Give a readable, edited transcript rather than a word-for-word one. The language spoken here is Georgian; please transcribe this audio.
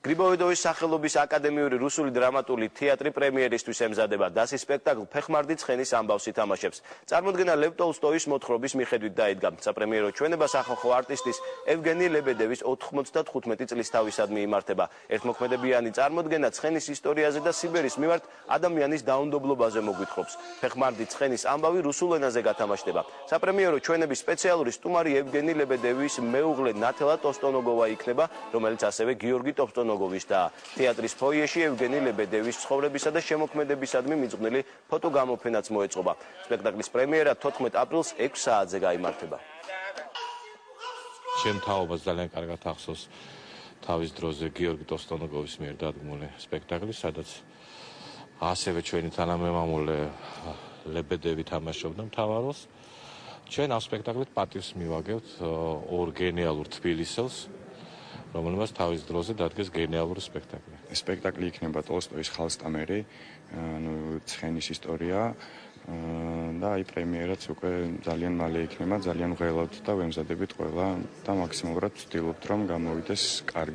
გრიბოედოვის სახელობის აკადემიური რუსული დრამატული თეატრი პრემიერისთვის ემზადება. დასის სპექტაკლ ფეხმარდი ცხენის ამბავს ითამაშებს. წარმოდგენა ლევ ტოლსტოის მოთხრობის მიხედვით დაიდგა. საპრემიერო ჩვენება სახალხო არტისტის ევგენი ლებედევის 95 წლის თავისადმი იმართება. ერთმოქმედებიანი წარმოდგენა ცხენის ისტორიაზე და სიბერის მიმართ ადამიანის დაუნდობლობაზე მოგვითხრობს. ფეხმარდი ცხენის ამბავი რუსულ ენაზე გათამაშდება. საპრემიერო ჩვენების სპეციალური სტუმარი ევგენი ლებედევის მეუღლე ნათელა ტოსტონოგოვა იქნება, რომელიც ასევე გიორგი ტოსტონოგოვის და თეატრის ფოიეში ევგენი ლებედევის ცხოვრებისა და შემოქმედებისადმი მიძღვნილი ფოტოგამოფენაც მოეწყობა. სპექტაკლის პრემიერა 14 აპრილს 6 საათზე გაიმართება. ჩემ თაობას ძალიან კარგად ახსოვს თავის დროზე გიორგი ტოსტონოგოვის მიერ დადგმული სპექტაკლი, სადაც ასევე ჩვენი თანამემამულე ლებედევი თამაშობდა მთავარ როლს. ჩვენ ამ სპექტაკლით პატივს მივაგებთ ორ გენიალურ თბილისელს, რომელმაც თავის დროზე დადგეს გენიალური სპექტაკლი. სპექტაკლი იქნება ტოლსტოის ხალსტამერი, ცხენის ისტორია და აი პრემიერაც უკვე ძალიან მალე იქნება, ძალიან ვღელავთ და ვემზადებით ყველა და მაქსიმალურად ვცდილობთ რომ გამოვიდეს კარგი